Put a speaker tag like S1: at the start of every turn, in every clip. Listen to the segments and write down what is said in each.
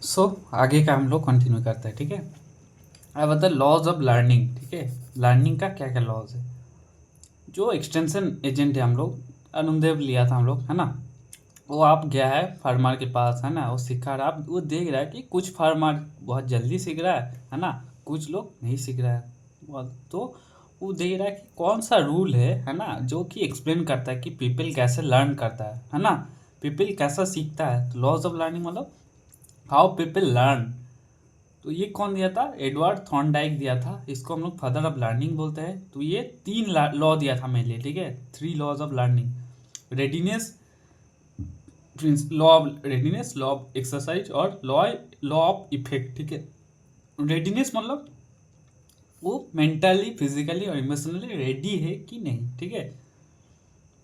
S1: सो आगे का हम लोग कंटिन्यू करते हैं। ठीक है, अब बता लॉज ऑफ लर्निंग। ठीक है, लर्निंग का क्या क्या लॉज है। जो एक्सटेंशन एजेंट है हम लोग, अनुदेव लिया था हम लोग, है ना। वो आप गया है फार्मर के पास, है ना, वो सिखा रहा, आप वो देख रहा है कि कुछ फार्मर बहुत जल्दी सीख रहा है ना, कुछ लोग नहीं सीख रहा है तो वो देख रहा है कि कौन सा रूल है ना, जो कि एक्सप्लेन करता है कि पीपल कैसे लर्न करता है ना, पीपल कैसा सीखता है। तो लॉज ऑफ लर्निंग मतलब हाउ पीपल लर्न। तो ये कौन दिया था, एडवर्ड थॉर्नडाइक दिया था। इसको हम लोग फादर ऑफ लर्निंग बोलते हैं। तो ये 3 लॉ दिया था मेरे लिए। ठीक है, 3 laws of learning. Readiness, law of readiness, law of exercise और लॉ लॉ ऑफ इफेक्ट। ठीक है, रेडीनेस मतलब वो मेंटली फिजिकली और इमोशनली रेडी है कि नहीं। ठीक है,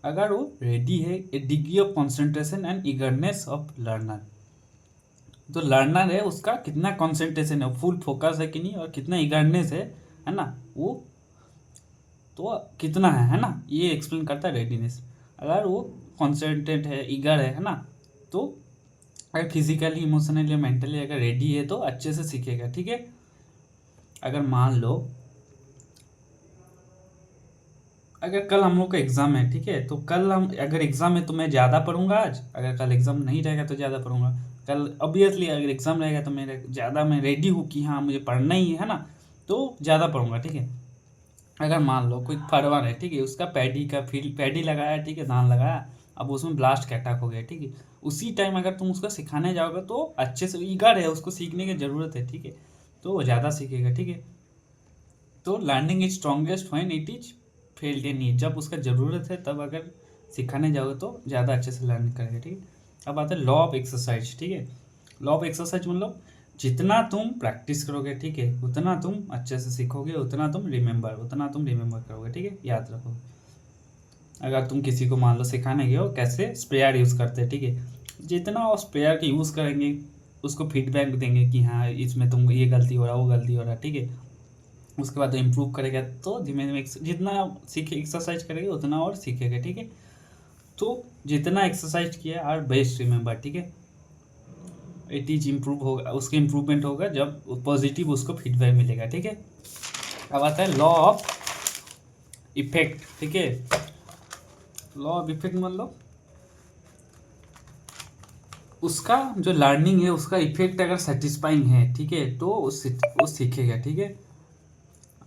S1: अगर वो रेडी है, a degree of concentration and eagerness of learner. तो लर्नर है उसका कितना कंसंट्रेशन है, फुल फोकस है कि नहीं, और कितना ईगरनेस है ना, वो तो कितना है ना, ये एक्सप्लेन करता है रेडीनेस। अगर वो कॉन्सेंट्रेट है, ईगर है ना, तो अगर फिजिकली इमोशनली या मेंटली अगर रेडी है तो अच्छे से सीखेगा। ठीक है, अगर मान लो अगर कल हम लोग का एग्ज़ाम है, ठीक है, तो कल हम अगर एग्ज़ाम है तो मैं ज़्यादा पढ़ूंगा आज, अगर कल एग्ज़ाम नहीं रहेगा तो ज़्यादा पढ़ूंगा। कल ऑब्वियसली अगर एग्ज़ाम रहेगा तो मेरे ज़्यादा मैं रेडी हूँ कि हाँ मुझे पढ़ना ही है ना, तो ज़्यादा पढ़ूंगा। ठीक है, अगर मान लो कोई फार्मर है, ठीक है, उसका पैडी का फील्ड, पैडी लगाया, ठीक है, धान लगाया, अब उसमें ब्लास्ट का अटैक हो गया। ठीक है, उसी टाइम अगर तुम उसको सिखाने जाओगे तो अच्छे से ईगर है, उसको सीखने की ज़रूरत है। ठीक है, तो वो ज़्यादा सीखेगा। ठीक है, तो learning is strongest when it is failed in need. जब उसका ज़रूरत है तब अगर सिखाने जाओगे तो ज़्यादा अच्छे से लर्न करेंगे। ठीक है, अब आता है लॉ ऑफ एक्सरसाइज। ठीक है, लॉ ऑफ एक्सरसाइज मतलब जितना तुम प्रैक्टिस करोगे, ठीक है, उतना तुम अच्छे से सीखोगे, उतना तुम रिमेंबर करोगे। ठीक है, याद रखोगे। अगर तुम किसी को मान लो सिखाने गए हो कैसे स्प्रेयर यूज़ करते हैं, ठीक है, जितना वो स्प्रेयर के यूज़ करेंगे, उसको फीडबैक देंगे कि हाँ इसमें तुम ये गलती हो रहा है, वो गलती हो रहा है। ठीक है, उसके बाद इम्प्रूव करेगा, तो धीमे धीमे जितना सीखे एक्सरसाइज करेगा उतना और सीखेगा। ठीक है, तो जितना एक्सरसाइज किया और बेस्ट रिमेंबर। ठीक है, इट इज इम्प्रूव होगा, उसके इम्प्रूवमेंट होगा जब पॉजिटिव उसको फीडबैक मिलेगा। ठीक है, अब आता है लॉ ऑफ इफेक्ट। ठीक है, लॉ ऑफ इफेक्ट मतलब उसका जो लर्निंग है उसका इफेक्ट अगर सेटिस्फाइंग है, ठीक है, तो वो सीखेगा। ठीक है,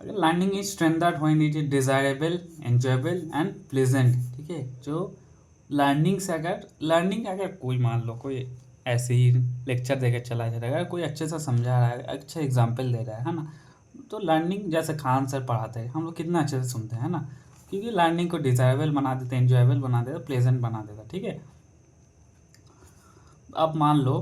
S1: अगर learning is strengthened when it is desirable, enjoyable and pleasant. ठीक है, जो लर्निंग अगर कोई मान लो कोई ऐसे ही लेक्चर देकर चला जा रहा है, अगर कोई अच्छे से समझा रहा है, अच्छा एग्जाम्पल दे रहा है ना, तो लर्निंग जैसे खान सर पढ़ाते हैं, हम लोग कितना अच्छे से सुनते हैं ना, क्योंकि लर्निंग को डिजायरेबल बना देते हैं, एंजॉयबल बना देता, प्लेजेंट बना देता। ठीक है, अब मान लो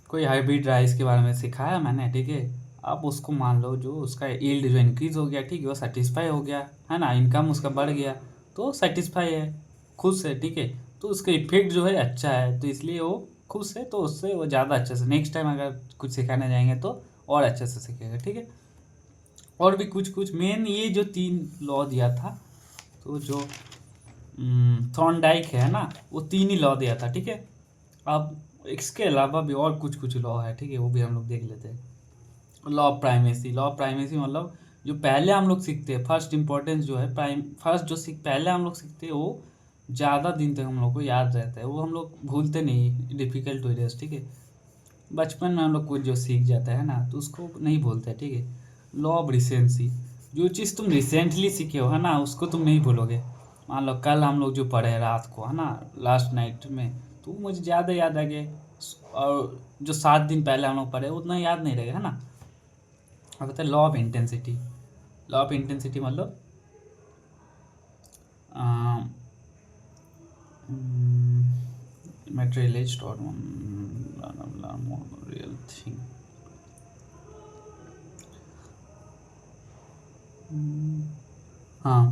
S1: कोई हाइब्रिड राइस के बारे में सिखाया मैंने, ठीक है, अब उसको मान लो जो उसका यील्ड जो इंक्रीज हो गया, ठीक है, वो सेटिस्फाई हो गया, है ना, इनकम उसका बढ़ गया, तो सेटिस्फाई है, खुश है। ठीक है, तो उसका इफेक्ट जो है अच्छा है, तो इसलिए वो खुश है, तो उससे वो ज़्यादा अच्छे से नेक्स्ट टाइम अगर कुछ सिखाने जाएंगे तो और अच्छे से सीखेगा। ठीक है, और भी कुछ कुछ मेन ये जो 3 लॉ दिया था, तो जो थॉर्नडाइक है ना, वो 3 ही लॉ दिया था। ठीक है, अब इसके अलावा भी और कुछ कुछ लॉ है, ठीक है, वो भी हम लोग देख लेते हैं। Law of primacy, law of primacy मतलब जो पहले हम लोग सीखते हैं, फर्स्ट इंपॉर्टेंस जो है, फर्स्ट जो पहले हम लोग सीखते हैं वो ज़्यादा दिन तक हम लोग को याद रहता है, वो हम लोग भूलते नहीं, डिफ़िकल्ट टू इरेज। ठीक है, बचपन में हम लोग कुछ जो सीख जाता है ना तो उसको नहीं भूलते। ठीक है, लॉ ऑफ रिसेंसी, जो चीज़ तुम रिसेंटली सीखे हो है ना उसको तुम नहीं भूलोगे। मान लो कल हम लोग जो पढ़े रात को, है ना, लास्ट नाइट में, तो मुझे ज़्यादा याद आ गए, और जो 7 दिन पहले हम लोग पढ़े उतना याद नहीं रहेगा, है ना। अब बताए law of intensity. Law of intensity मतलब materialized or real thing। हाँ,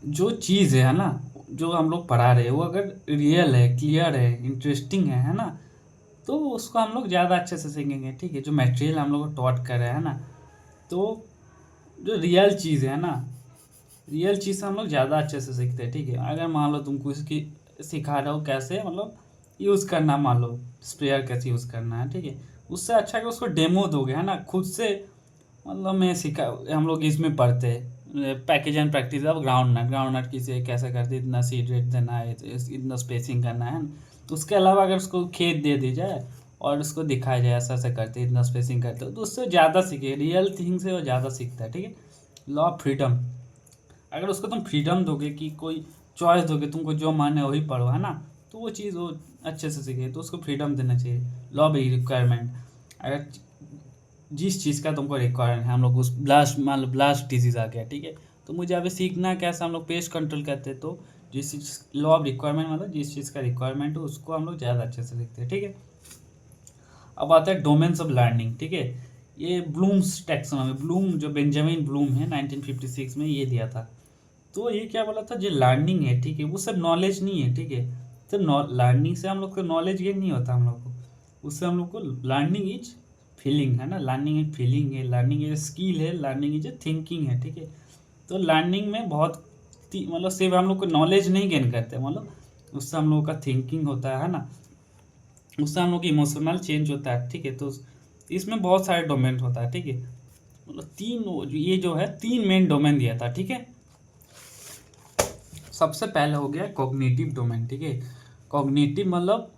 S1: जो चीज़ है ना, जो हम लोग पढ़ा रहे हैं वो अगर रियल है, क्लियर है, इंटरेस्टिंग है ना, तो उसको हम लोग ज़्यादा अच्छे से सीखेंगे। ठीक है, जो मटेरियल हम लोग को टॉट कर रहे हैं ना, तो जो रियल चीज़ है ना, रियल चीज़ से हम लोग ज़्यादा अच्छे से सीखते हैं। ठीक है, अगर मान लो तुमको इसकी सिखा रहे हो कैसे मतलब यूज़ करना, मान लो स्प्रेयर कैसे यूज़ करना है, ठीक है, उससे अच्छा कि उसको डेमो दोगे, है ना, खुद से। मतलब मैं सीखा, हम लोग इसमें पढ़ते हैं package and practice of groundnut किसे कैसे करते, इतना सीड रेट देना है, इतना स्पेसिंग करना है ना। तो उसके अलावा अगर उसको खेत दे दी जाए और उसको दिखाया जाए ऐसा ऐसा करते, इतना स्पेसिंग करते हो, तो उससे ज़्यादा सीखे, रियल थिंग से वो ज़्यादा सीखता है, ठीक है। लॉ ऑफ फ्रीडम, अगर उसको तुम फ्रीडम दोगे कि कोई चॉइस दोगे, तुमको जो माने वही पढ़ो, है ना, तो वो चीज़ वो अच्छे से सीखे। तो उसको फ्रीडम देना चाहिए। लॉ ऑफ रिक्वायरमेंट, अगर जिस चीज़ का तुमको रिक्वायरमेंट है, हम लोग उस ब्लास्ट, मान लो ब्लास्ट डिजीज़ आ गया, ठीक है, तो मुझे अभी सीखना कैसे हम लोग पेस्ट कंट्रोल करते हैं, तो जिस चीज़, लॉ ऑफ रिक्वायरमेंट मतलब जिस चीज़ का रिक्वायरमेंट हो उसको हम लोग ज़्यादा अच्छे से सीखते हैं, ठीक है। अब आता है डोमेन्स ऑफ लर्निंग, ठीक है। ये ब्लूम्स टैक्सोनॉमी, ब्लूम जो बेंजामिन ब्लूम है 1956 में ये दिया था। तो ये क्या बोला था, जो लर्निंग है, ठीक है, वो सब नॉलेज नहीं है, ठीक है। तो लर्निंग से हम लोग को नॉलेज गेन नहीं होता, हम लोग को उससे हम लोग को लर्निंग इज फीलिंग, है ना, लर्निंग इज फीलिंग है, लर्निंग इज स्किल है, लर्निंग इज थिंकिंग है, ठीक है। तो लर्निंग में बहुत मतलब सिर्फ हम लोग को नॉलेज नहीं गेन करते, मतलब उससे हम लोग का थिंकिंग होता है ना, उससे हम लोग इमोशनल चेंज होता है, ठीक है। तो इसमें बहुत सारे डोमेन होता है, ठीक है। मतलब ये जो है 3 मेन डोमेन दिया था, ठीक है। सबसे पहले हो गया कॉग्निटिव डोमेन, ठीक है। कॉग्निटिव मतलब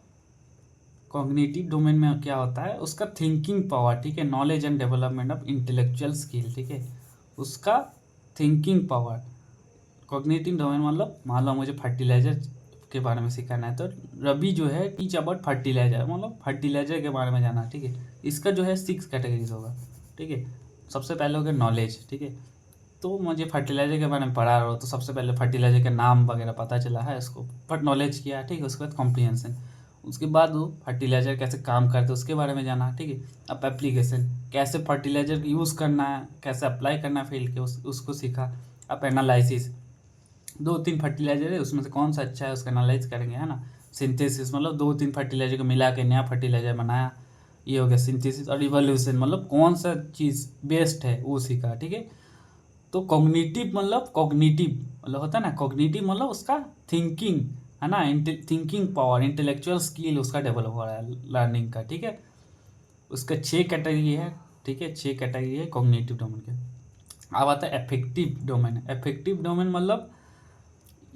S1: कॉग्निटिव डोमेन में क्या होता है, उसका थिंकिंग पावर, ठीक है, knowledge and development of intellectual skill, ठीक है, उसका थिंकिंग पावर। कॉग्निटिव डोमेन मतलब मान लो मुझे फर्टिलाइजर के बारे में सिखाना है, तो रवि जो है टीच अबाउट फर्टिलाइजर, मतलब फर्टिलाइजर के बारे में जाना, ठीक है। इसका जो है 6 कैटेगरीज होगा, ठीक है। सबसे पहले हो गया नॉलेज, ठीक है। तो मुझे फर्टिलाइजर के बारे में पढ़ा रहा हो, तो सबसे पहले फर्टिलाइजर के नाम वगैरह पता चला है इसको, बट नॉलेज किया, ठीक है। उसके बाद कॉम्प्रिहेंशन, उसके बाद वो फर्टिलाइजर कैसे काम करते हैं उसके बारे में जाना, ठीक है। अब एप्लीकेशन, कैसे फर्टिलाइजर यूज़ करना है, कैसे अप्लाई करना है फील्ड के, उसको सीखा। अब एनालिसिस, 2-3 फर्टिलाइजर है, उसमें से कौन सा अच्छा है उसका एनालाइज करेंगे, है ना। सिंथेसिस मतलब 2-3 फर्टिलाइजर को मिला के नया फर्टिलाइजर बनाया, ये हो गया सिंथेसिस। और इवोल्यूशन मतलब कौन सा चीज़ बेस्ट है वो सीखा, ठीक है। तो कॉग्निटिव मतलब होता है ना, कॉग्निटिव मतलब उसका थिंकिंग, है ना, थिंकिंग पावर, इंटेलेक्चुअल स्किल उसका डेवलप हो रहा है लर्निंग का, ठीक है। उसका 6 कैटेगरी है, ठीक है, 6 कैटेगरी है कॉग्निटिव डोमेन के। अब आता है अफेक्टिव डोमेन। अफेक्टिव डोमेन मतलब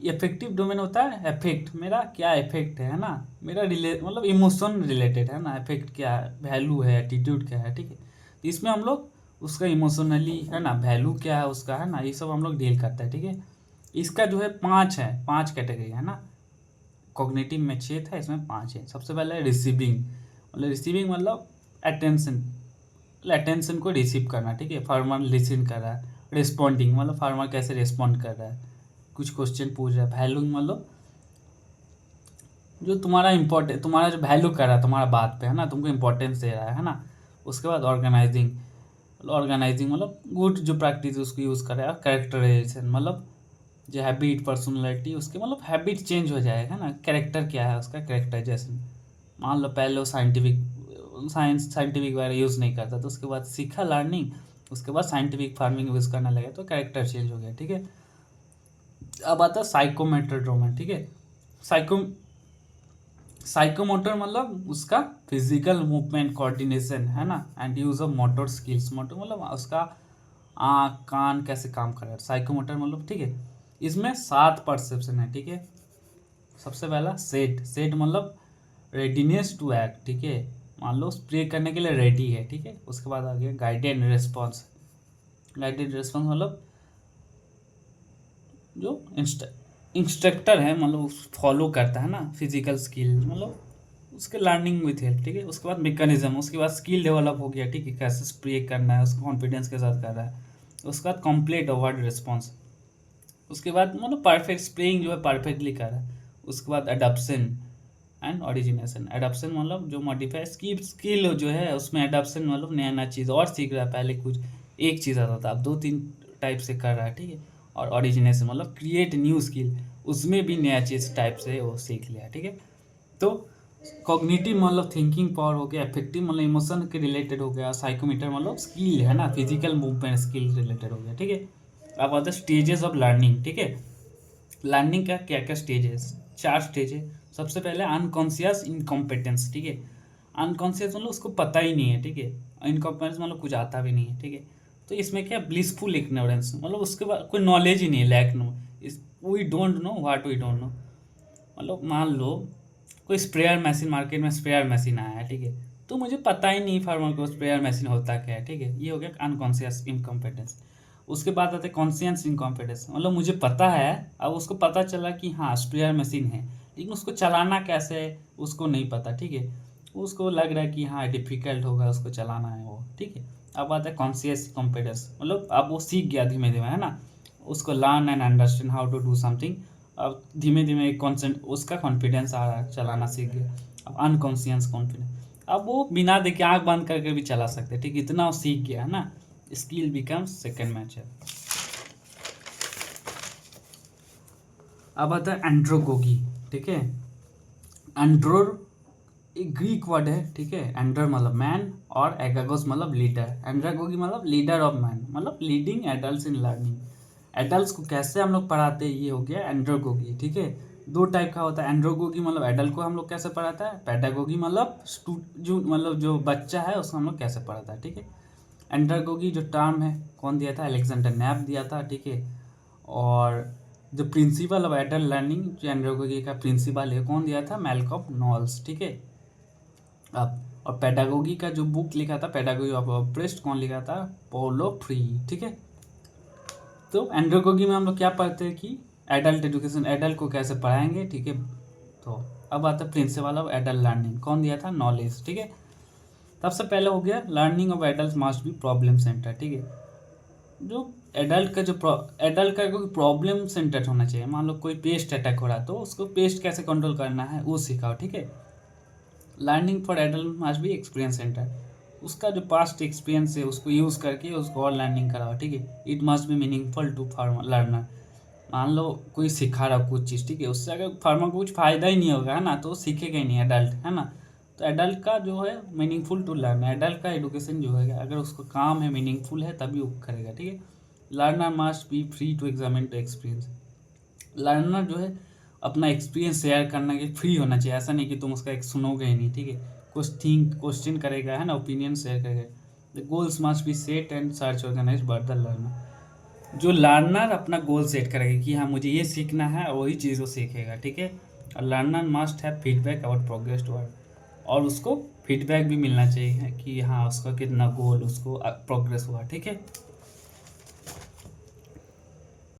S1: इफेक्टिव डोमेन होता है इफेक्ट, मेरा क्या इफेक्ट है ना, मेरा मतलब इमोशन रिलेटेड, है ना। इफेक्ट क्या है, वैल्यू है, एटीट्यूड क्या है, ठीक है। तो इसमें हम लोग उसका इमोशनली, है ना, वैल्यू क्या है उसका, है ना, ये सब हम लोग डील करते हैं, ठीक है। इसका जो है 5 कैटेगरी, है ना। कॉग्निटिव में 6 था, इसमें 5 है। सबसे पहले रिसीविंग, मतलब रिसीविंग मतलब अटेंशन, मतलब अटेंशन को रिसीव करना, ठीक है। फार्मर लिसन कर रहा है। रिस्पॉन्डिंग मतलब फार्मर कैसे रिस्पॉन्ड कर रहा है, कुछ क्वेश्चन पूछ रहा है। वैल्यूइंग मतलब जो तुम्हारा इम्पोर्टेंट, तुम्हारा जो वैल्यू कर रहा है तुम्हारा बात पे, है ना, तुमको इम्पोर्टेंस दे रहा है ना। उसके बाद ऑर्गेनाइजिंग मतलब गुड जो प्रैक्टिस उसको यूज़ कर रहा है। कैरेक्टराइजेशन मतलब जो हैबिट, पर्सनैलिटी उसके, मतलब हैबिट चेंज हो जाएगा ना, कैरेक्टर क्या है उसका, कैरेक्टराइजेशन। मान लो पहले वो साइंटिफिक वगैरह यूज़ नहीं करता, तो उसके बाद सीखा लर्निंग, उसके बाद साइंटिफिक फार्मिंग यूज़ करने लगे, तो कैरेक्टर चेंज हो गया, ठीक है। अब आता है साइकोमेट्रिक डोमेन, ठीक है। साइको साइकोमोटर मतलब उसका फिजिकल मूवमेंट कोऑर्डिनेशन, है ना, and use of motor skills. Motor मतलब उसका आँख कान कैसे काम कर रहा है, साइकोमोटर मतलब, ठीक है। इसमें 7 परसेप्शन है, ठीक है। सबसे पहला सेट मतलब रेडीनेस टू एक्ट, ठीक है, मान लो स्प्रे करने के लिए रेडी है, ठीक है। उसके बाद आ गया गाइडेड रिस्पॉन्स। गाइडेड रिस्पॉन्स मतलब जो इंस्ट्रक्टर है, मतलब फॉलो करता है ना, फिजिकल स्किल मतलब उसके लर्निंग विथ हेल्प, ठीक है। उसके बाद मैकेनिज्म, उसके बाद स्किल डेवलप हो गया, ठीक है, कैसे स्प्रे करना है, उसको कॉन्फिडेंस के साथ कर रहा है। उसके बाद कंप्लीट वर्ड रिस्पॉन्स, उसके बाद मतलब परफेक्ट स्प्रेइंग जो है परफेक्टली कर रहा है। उसके बाद अडप्शन एंड ओरिजिनेशन। एडप्शन मतलब जो मॉडिफाई स्किल जो है उसमें, एडप्शन मतलब नया नया चीज़ और सीख रहा है, पहले कुछ एक चीज़ आता था, अब 2-3 टाइप से कर रहा है, ठीक है। और ओरिजिनेशन मतलब क्रिएट न्यू स्किल, उसमें भी नया चीज़ टाइप से वो सीख लिया, ठीक है। तो कॉग्निटिव मतलब थिंकिंग पावर हो गया, अफेक्टिव मतलब इमोशन के रिलेटेड हो गया, साइकोमीटर मतलब स्किल, है ना, फिजिकल मूवमेंट स्किल रिलेटेड हो गया, ठीक है। अब आता है स्टेजेस ऑफ लर्निंग, ठीक है। लर्निंग का क्या क्या स्टेज है, 4 स्टेज है। सबसे पहले अनकॉन्शियस इनकॉम्पिटेंस, ठीक है। अनकॉन्शियस मतलब उसको पता ही नहीं है, ठीक है। इनकॉम्पिटेंस मतलब कुछ आता भी नहीं है, ठीक है। तो इसमें क्या ब्लिसफुल इग्नोरेंस, मतलब उसके बाद कोई नॉलेज ही नहीं है, lack no is we don't know what we don't know. मतलब मान लो कोई स्प्रेयर मशीन, मार्केट में स्प्रेयर मशीन आया है, ठीक है। तो मुझे पता ही नहीं फार्मर को स्प्रेयर मशीन होता क्या है, ठीक है। ये हो गया अनकॉन्शियस इनकॉम्पिटेंस। उसके बाद आते हैं कॉन्शियस इनकॉम्पिटेंस, मतलब मुझे पता है, अब उसको पता चला कि हाँ स्प्रेयर मशीन है, लेकिन उसको चलाना कैसे है उसको नहीं पता, ठीक है। उसको लग रहा है कि हाँ डिफिकल्ट होगा उसको चलाना है वो, ठीक है। अब आता है कॉन्शियस कॉम्पिटेंस, मतलब अब वो सीख गया धीमे धीमे, है ना। उसको learn and understand how to do something. अब धीमे धीमे कॉन्सेंट उसका कॉन्फिडेंस आ रहा है, चलाना सीख गया। अब अनकॉन्शियस कॉन्फिडेंस, अब वो बिना देखे आंख बंद करके भी चला सकते, ठीक, इतना वो सीख गया है ना। Skill becomes second nature. अब आता है एंड्रोगोगी, ठीक है। एंड्रोर एक ग्रीक वर्ड है, ठीक है। एंड्रोर मतलब मैन और एगागोस मतलब लीडर। एंड्रागोगी मतलब लीडर ऑफ मैन, मतलब leading adults in learning. Adults को कैसे हम लोग पढ़ाते हैं, ये हो गया एंड्रोगोगी, ठीक है। दो टाइप का होता है एंड्रोगोगी, मतलब एडल्ट को हम लोग कैसे पढ़ाता है। पैडागोगी मतलब जो मतलब जो बच्चा है उसको हम लोग कैसे पढ़ाता है, ठीक है। एंड्रागोगी जो टर्म है कौन दिया था, अलेक्जेंडर नैप दिया था, ठीक है। और जो प्रिंसिपल ऑफ एडल्ट लर्निंग, जो एंड्रागोगी का प्रिंसिपल है कौन दिया था, मैल्कॉम नॉल्स, ठीक है। अब और पेडागोगी का जो बुक लिखा था, पेडागोगी ऑफ ऑप्रेस्ड, कौन लिखा था, पोलो फ्री, ठीक है। तो एंड्रोगोगी में हम लोग क्या पढ़ते हैं कि एडल्ट एजुकेशन, एडल्ट को कैसे पढ़ाएंगे, ठीक है। तो अब आता है प्रिंसिपल ऑफ एडल्ट लर्निंग, कौन दिया था, नॉलेज, ठीक है। सबसे पहले हो गया learning of adult must be problem centre, ठीक है। जो एडल्ट का जो एडल्ट का कोई प्रॉब्लम सेंटर होना चाहिए। मान लो कोई पेस्ट अटैक हो रहा है तो उसको पेस्ट कैसे कंट्रोल करना है वो सिखाओ, ठीक है। Learning for adult must be experience centre, उसका जो पास्ट एक्सपीरियंस है उसको यूज़ करके उसको और लर्निंग कराओ, ठीक है। It must be meaningful to farmer learner. मान लो कोई सिखा रहा हो कुछ चीज़, ठीक है, उससे अगर फार्मर को कुछ फ़ायदा ही नहीं होगा, है ना, तो वो सीखेगा ही नहीं, एडल्ट, है ना। तो एडल्ट का जो है मीनिंगफुल टू लर्न, एडल्ट का एडुकेशन जो है अगर उसको काम है मीनिंगफुल है तभी वो करेगा, ठीक है। Learner must be free to examine to experience, learner जो है अपना एक्सपीरियंस शेयर करने के फ्री होना चाहिए। ऐसा नहीं कि तुम उसका एक सुनोगे ही नहीं, ठीक है। कुछ थिंक क्वेश्चन करेगा, है ना, ओपिनियन शेयर करेगा। The goals must be set and search organise by the learner, जो लर्नर अपना गोल सेट करेगा कि हाँ मुझे ये सीखना है और वही चीज़ वो सीखेगा, ठीक है। और learner must have feedback about progress toward, और उसको फीडबैक भी मिलना चाहिए कि हाँ उसका कितना गोल उसको प्रोग्रेस हुआ, ठीक है।